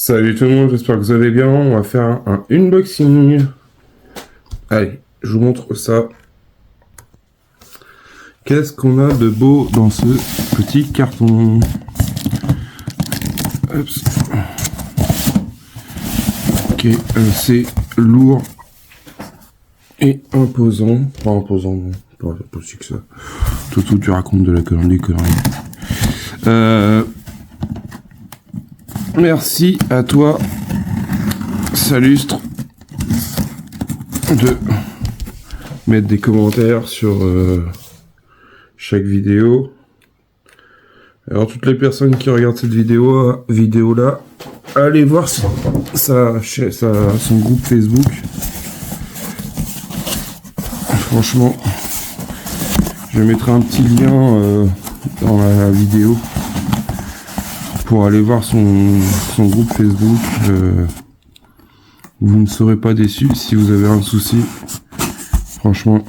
Salut tout le monde, j'espère que vous allez bien. On va faire un unboxing. Allez, je vous montre ça. Qu'est-ce qu'on a de beau dans ce petit carton? Oups. Ok, c'est lourd et imposant. Pas imposant, non. Pas si que ça. Toto, tu racontes de la connerie. Merci à toi, Salustre, de mettre des commentaires sur chaque vidéo. Alors toutes les personnes qui regardent cette vidéo là, allez voir son groupe Facebook. Franchement, je mettrai un petit lien dans la vidéo pour aller voir son groupe Facebook. Vous ne serez pas déçus si vous avez un souci. Franchement,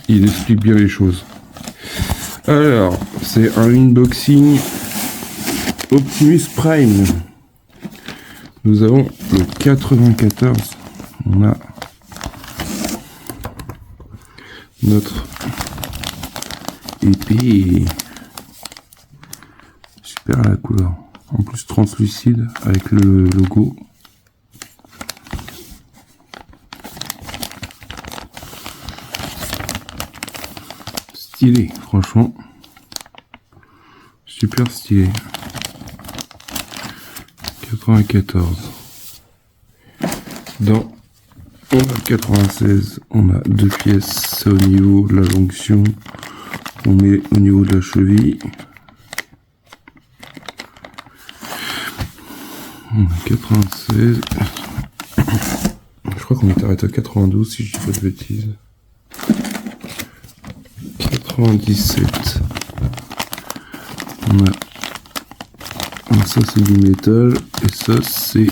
il explique bien les choses. Alors, c'est un unboxing Optimus Prime. Nous avons le 94. On a notre épée. Super la couleur. En plus translucide avec le logo. Stylé, franchement. Super stylé. 94. Dans on a le 96, on a deux pièces, c'est au niveau de la jonction, on met au niveau de la cheville. On a 96. Je crois qu'on est arrêté à 92 si je dis pas de bêtises. 97. On a. Alors ça c'est du métal et ça c'est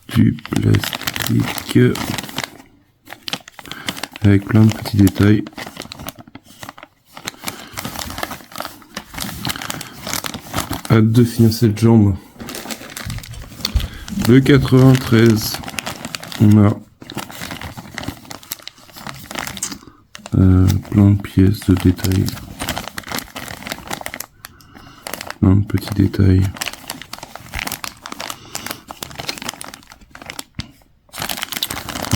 du plastique avec plein de petits détails. Hâte de finir cette jambe. Le 93, on a plein de pièces de détails, plein de petits détails.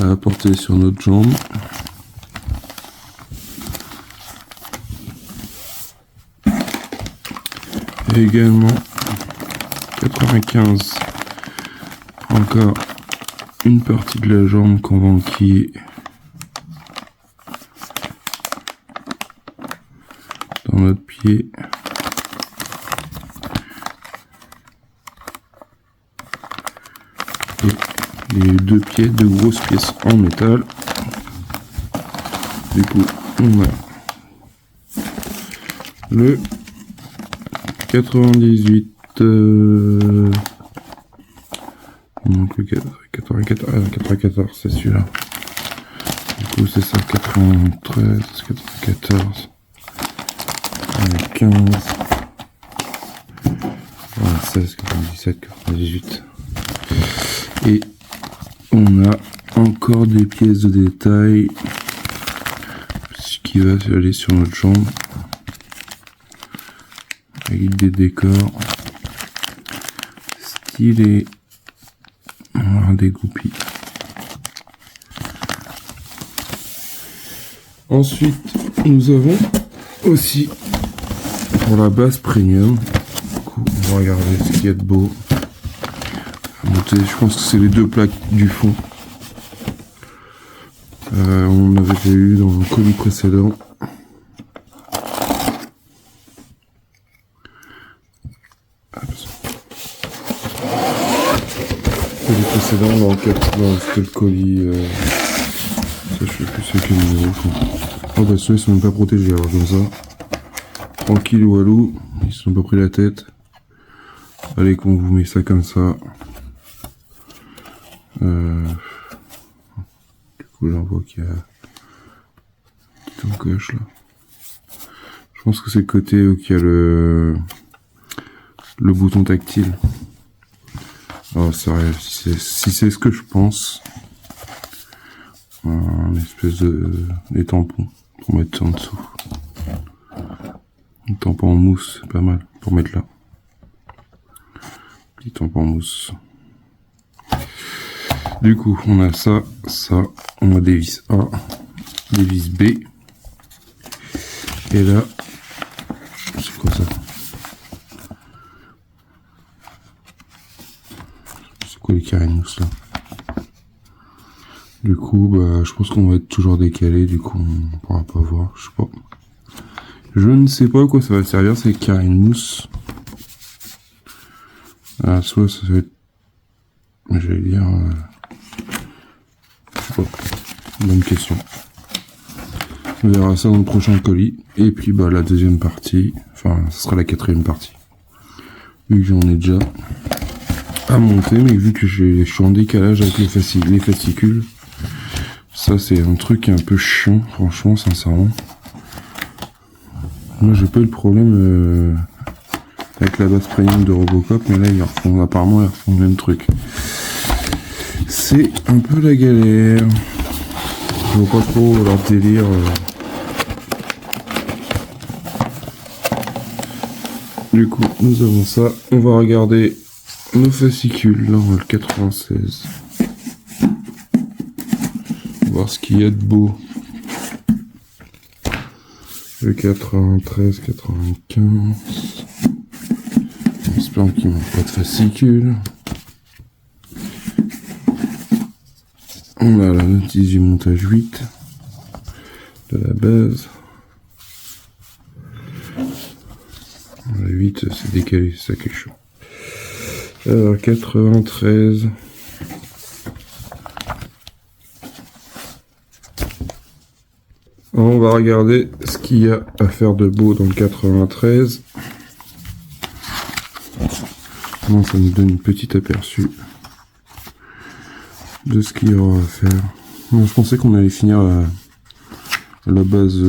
À apporter sur notre jambe. Et également 95, encore une partie de la jambe qu'on va enquiller dans notre pied. Et les deux pieds, deux grosses pièces en métal. Du coup, on a le 98, donc le 94, c'est celui-là. Du coup, c'est ça, 93, 94, 15, 16, 97, 98. Et on a encore des pièces de détail, ce qui va aller sur notre jambe. Avec des décors stylés, des goupilles. Ensuite, nous avons aussi pour la base premium. Du coup, on va regarder ce qu'il y a de beau. Je pense que c'est les deux plaques du fond. On avait déjà eu dans le colis précédent. Le précédent dans le colis, ça je sais plus c'est quel numéro. Oh bah ceux-là ils sont même pas protégés, alors comme ça tranquille walou, ils se sont pas pris la tête. Allez qu'on vous met ça comme ça. Du coup j'en vois qu'il y a une petite encoche là. Je pense que c'est le côté où il y a le bouton tactile. Oh, c'est vrai, si c'est ce que je pense. Une espèce des tampons pour mettre ça en dessous. Un tampon en mousse, c'est pas mal pour mettre là. Petit tampon en mousse. Du coup, on a ça, on a des vis A, des vis B. Et là, c'est quoi ça? C'est quoi les carrés de mousse là? Du coup, bah, je pense qu'on va être toujours décalé, du coup, on pourra pas voir, je sais pas. Je ne sais pas à quoi ça va servir ces carrés de mousse. Ah, soit ça va être, j'allais dire, je sais pas, bonne question. On verra ça dans le prochain colis. Et puis, bah, la deuxième partie, enfin, ce sera la quatrième partie. Vu que j'en ai déjà à monter, mais vu que je suis en décalage avec les fascicules, ça c'est un truc un peu chiant, franchement, sincèrement. Moi j'ai pas eu de problème avec la base premium de Robocop, mais là apparemment ils refont le même truc. C'est un peu la galère. Je vois pas trop leur délire. Du coup, nous avons ça. On va regarder nos fascicules. Là, on a le 96. Voir ce qu'il y a de beau. Le 93, 95. J'espère qu'il manque pas de fascicules. On a la notice du montage 8 de la base. La 8, c'est décalé, c'est ça quelque chose. Alors, 93. On va regarder ce qu'il y a à faire de beau dans le 93. Bon, ça nous donne une petite aperçu de ce qu'il y aura à faire. Bon, je pensais qu'on allait finir la base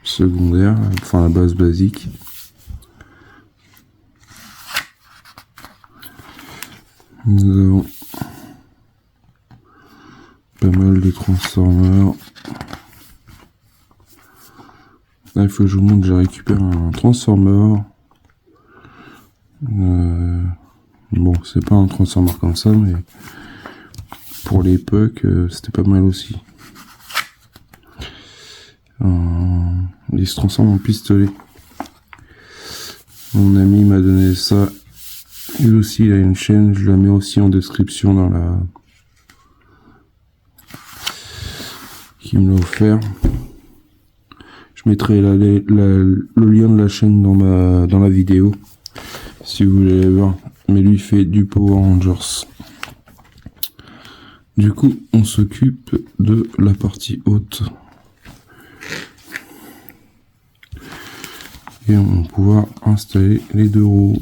secondaire, enfin la base basique. Nous avons pas mal de transformers. Là, il faut que je vous montre que j'ai récupéré un transformer. Bon, c'est pas un transformer comme ça, mais pour l'époque, c'était pas mal aussi. Il se transforme en pistolet. Mon ami m'a donné ça. Lui aussi, il a une chaîne. Je la mets aussi en description dans la... qui me l'a offert. Je mettrai le lien de la chaîne dans la vidéo. Si vous voulez aller voir. Mais lui fait du Power Rangers. Du coup, on s'occupe de la partie haute. Et on va pouvoir installer les deux roues.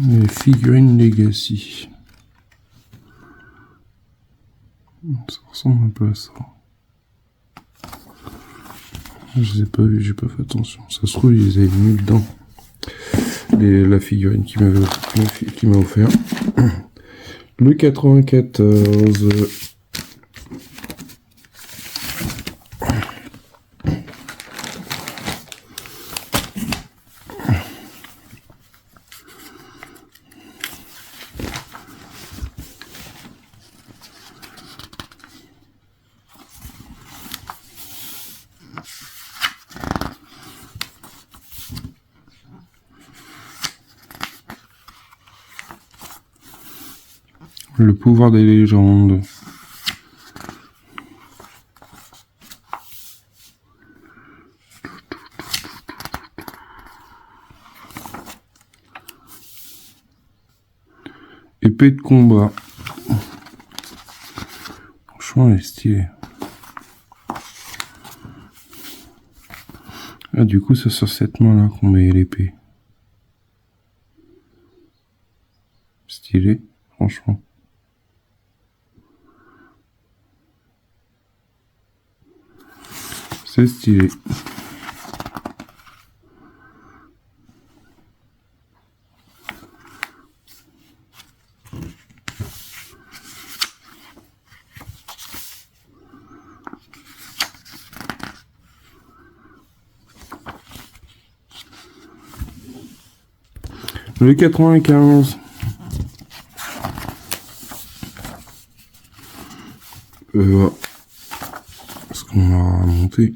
Les figurines Legacy. Ça ressemble un peu à ça. Je les ai pas vus, j'ai pas fait attention. Ça se trouve, ils les avaient mis dedans. La figurine qui m'a offert. Le 94. Le pouvoir des légendes. Épée de combat. Franchement, elle est stylée. Ah, du coup, c'est sur cette main-là qu'on met l'épée. Stylé, franchement. C'est stylé. Le 95. Voilà. Ce qu'on a monté.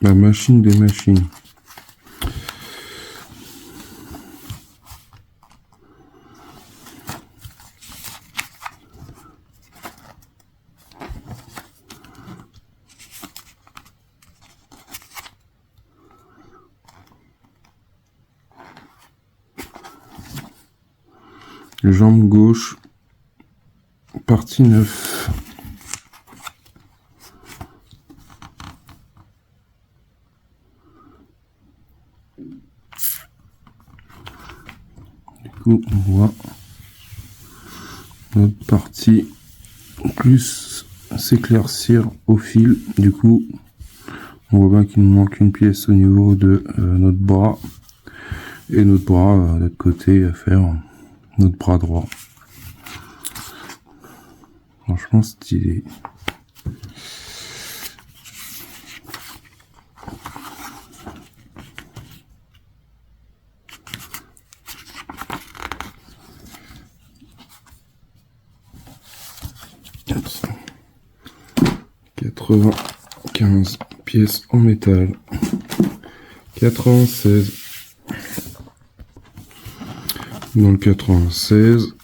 La machine des machines. Jambe gauche, partie 9. Du coup, on voit notre partie plus s'éclaircir au fil. Du coup, on voit bien qu'il nous manque une pièce au niveau de notre bras. Et notre bras de l'autre côté à faire. Notre bras droit. Franchement stylé. $95 pièces en métal. 96. Dans le 96.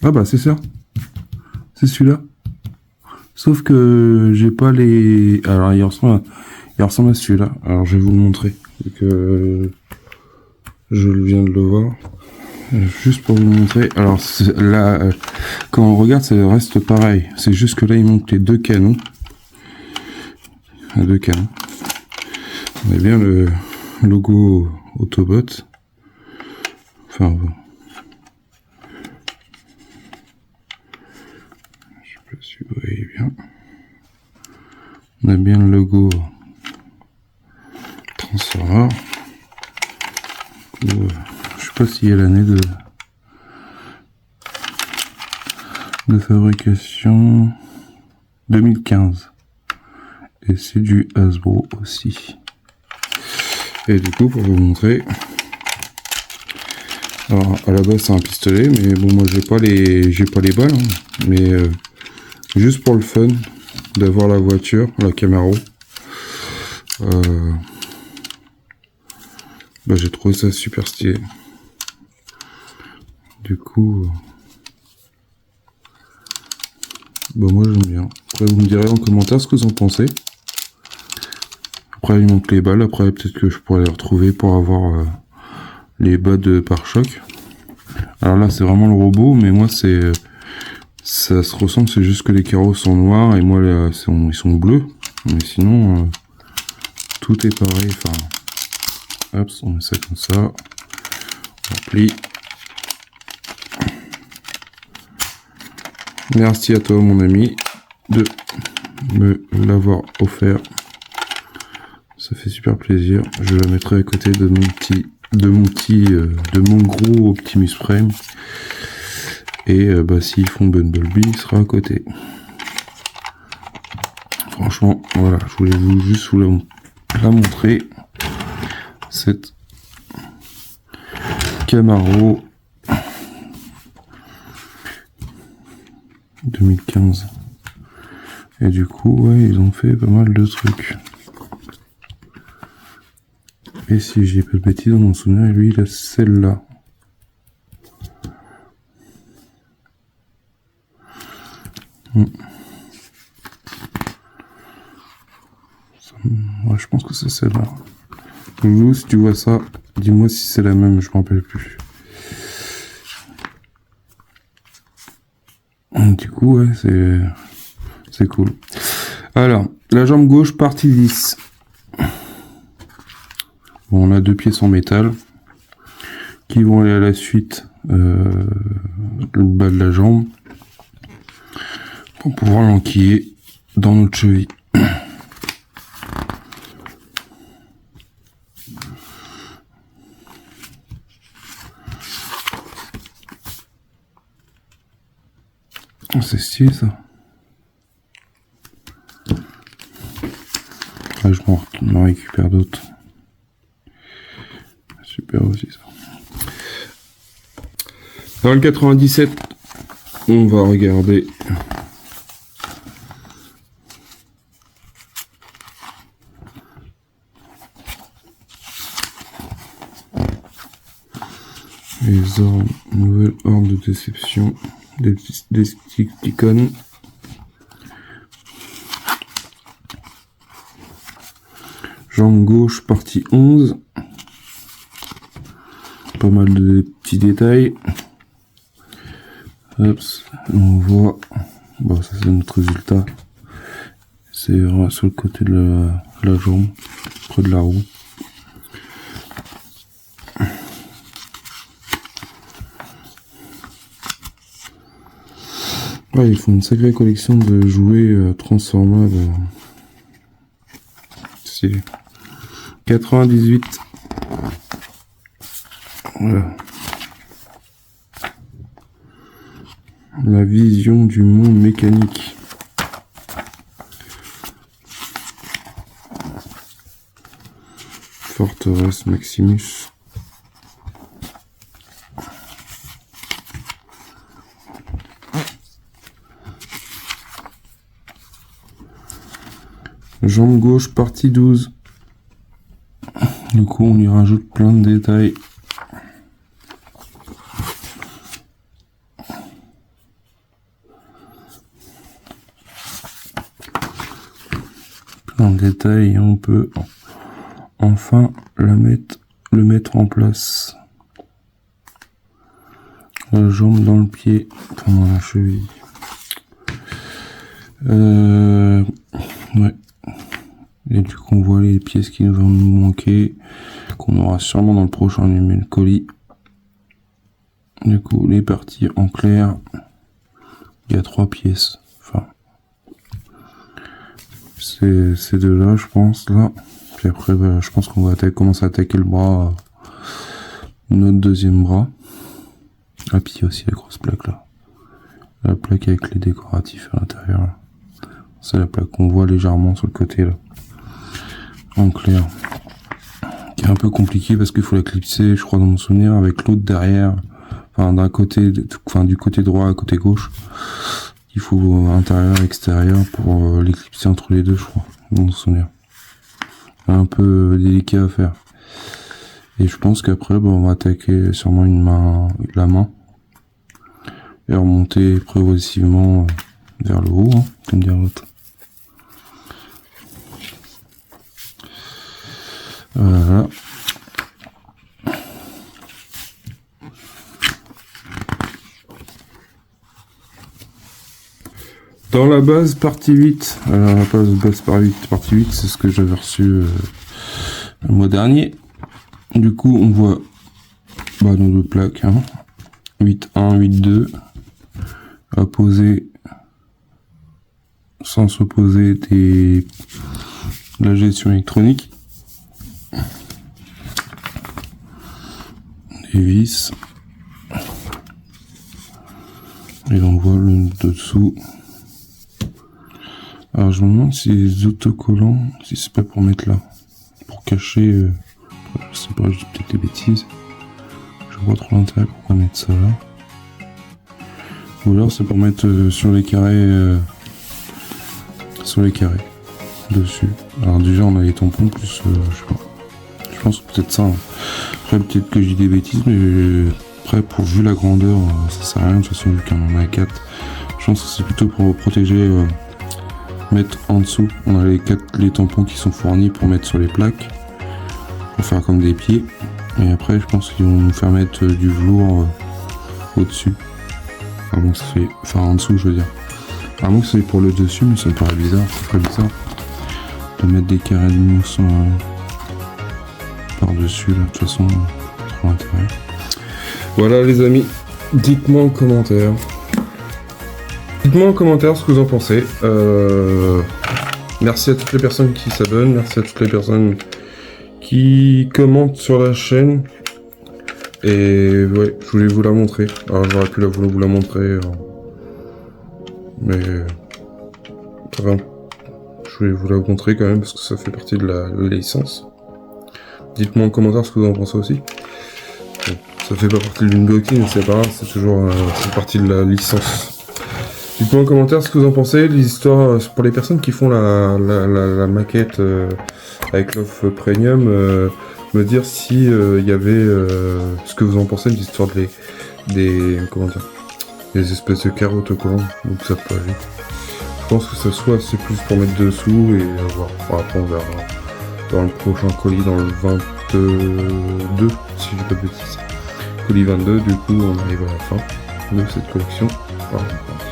Ah bah c'est ça. C'est celui-là. Sauf que j'ai pas les... Alors il ressemble à celui-là. Alors je vais vous le montrer. Que je viens de le voir. Juste pour vous montrer. Alors là, quand on regarde, ça reste pareil. C'est juste que là, il manque les deux canons. Les deux canons. On a bien le logo Autobot. Enfin, bon. Je sais pas si vous voyez bien. On a bien le logo Transformer. Je sais pas s'il y a l'année de fabrication 2015. Et c'est du Hasbro aussi. Et du coup, pour vous montrer, alors à la base c'est un pistolet, mais bon moi j'ai pas les balles, hein, mais juste pour le fun d'avoir la voiture, la Camaro. Bah, j'ai trouvé ça super stylé. Du coup, bah moi j'aime bien. Après vous me direz en commentaire ce que vous en pensez. Après il manque les balles, après peut-être que je pourrais les retrouver pour avoir les bas de pare-choc. Alors là c'est vraiment le robot, mais moi c'est... ça se ressemble, c'est juste que les carreaux sont noirs et moi là, ils sont bleus. Mais sinon, tout est pareil. Enfin, hop, on met ça comme ça. On plie. Merci à toi mon ami de me l'avoir offert. Ça fait super plaisir. Je la mettrai à côté de mon gros Optimus Prime. Et bah s'ils font Bumblebee, il sera à côté. Franchement, voilà, je voulais juste vous la montrer. Cette Camaro 2015. Et du coup, ouais, ils ont fait pas mal de trucs. Et si j'ai pas de bêtises dans mon souvenir, lui, il a celle-là. Ouais, je pense que c'est celle-là. Loulou, si tu vois ça, dis-moi si c'est la même, je m'en rappelle plus. Du coup, ouais, c'est cool. Alors, La jambe gauche, partie 10. Bon, on a 2 pièces en métal qui vont aller à la suite le bas de la jambe pour pouvoir l'enquiller dans notre cheville. C'est stylé ça. Là, je m'en récupère d'autres. Super aussi ça. Dans le 97, on va regarder les nouvelles ordres de déception des Decepticons. Jambe gauche, partie 11. Pas mal de petits détails. Hop, on voit. Bon, ça c'est notre résultat. C'est sur le côté de la jambe, près de la roue. Ouais, ils font une sacrée collection de jouets transformables. C'est 98. Voilà. La vision du monde mécanique. Forteresse Maximus. Jambe gauche, partie 12. Du coup, on y rajoute plein de détails. Plein de détails et on peut enfin le mettre en place. La jambe dans le pied, pendant la cheville. Ouais. Et du coup, on voit les pièces qui vont nous manquer, qu'on aura sûrement dans le prochain numéro colis. Du coup, les parties en clair, il y a 3 pièces. Enfin, ces deux-là, je pense, là. Puis après, bah, je pense qu'on va commencer à attaquer le bras, notre deuxième bras. Ah, puis il y a aussi la grosse plaque là. La plaque avec les décoratifs à l'intérieur là. C'est la plaque qu'on voit légèrement sur le côté là. En clair. Qui est un peu compliqué parce qu'il faut la clipser, je crois dans mon souvenir, avec l'autre derrière. Enfin d'un côté, du côté droit à côté gauche. Il faut intérieur, extérieur pour les clipser entre les deux, je crois, dans mon souvenir. Un peu délicat à faire. Et je pense qu'après, bah, on va attaquer sûrement la main. Et remonter progressivement vers le haut, hein, comme dire l'autre. Voilà. Dans la base partie 8, alors la base partie 8, c'est ce que j'avais reçu le mois dernier. Du coup, on voit nos deux plaques, hein, 8.1, 8.2, à poser sans s'opposer la gestion électronique, des vis, et on voit le dessous. Alors je me demande si les autocollants, si c'est pas pour mettre là, pour cacher, je sais pas, je dis peut-être des bêtises, je vois trop l'intérêt pourquoi mettre ça là. Ou alors c'est pour mettre sur les carrés dessus. Alors déjà on a les tampons plus, je sais pas, je pense que peut-être ça. Hein. Après peut-être que je dis des bêtises, mais après vu la grandeur, ça sert à rien de toute façon vu qu'on en a 4. Je pense que c'est plutôt pour protéger. Mettre en dessous, on a les tampons qui sont fournis pour mettre sur les plaques, pour faire comme des pieds, et après je pense qu'ils vont nous faire mettre du velours au-dessus, en dessous je veux dire, c'est pour le dessus, mais ça me paraît bizarre, c'est très bizarre, peux mettre des carrés de mousse par-dessus, là, de toute façon, pas trop intérêt. Voilà les amis, dites-moi en commentaire. Dites-moi en commentaire ce que vous en pensez. Merci à toutes les personnes qui s'abonnent, merci à toutes les personnes qui commentent sur la chaîne. Et ouais, je voulais vous la montrer. Alors j'aurais pu vous la montrer, mais enfin, je voulais vous la montrer quand même parce que ça fait partie de la licence. Dites-moi en commentaire ce que vous en pensez aussi. Bon, ça fait pas partie de l'unboxing, mais c'est pas grave, c'est toujours c'est partie de la licence. Dites-moi en commentaire ce que vous en pensez, les histoires pour les personnes qui font la maquette avec l'offre premium, me dire si il y avait ce que vous en pensez de l'histoire des comment dire, des espèces de carottes au collant, donc ça peut aller. Je pense que ça soit c'est plus pour mettre dessous et voir. Bon, après on verra dans le prochain colis, dans le 22, si je dis pas de bêtises. Colis 22, du coup on arrive à la fin de cette collection. Enfin,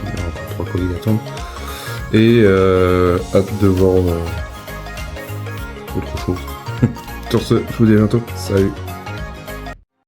il y a encore 3 colis à attendre. Et hâte de voir autre chose. Sur ce, je vous dis à bientôt. Salut.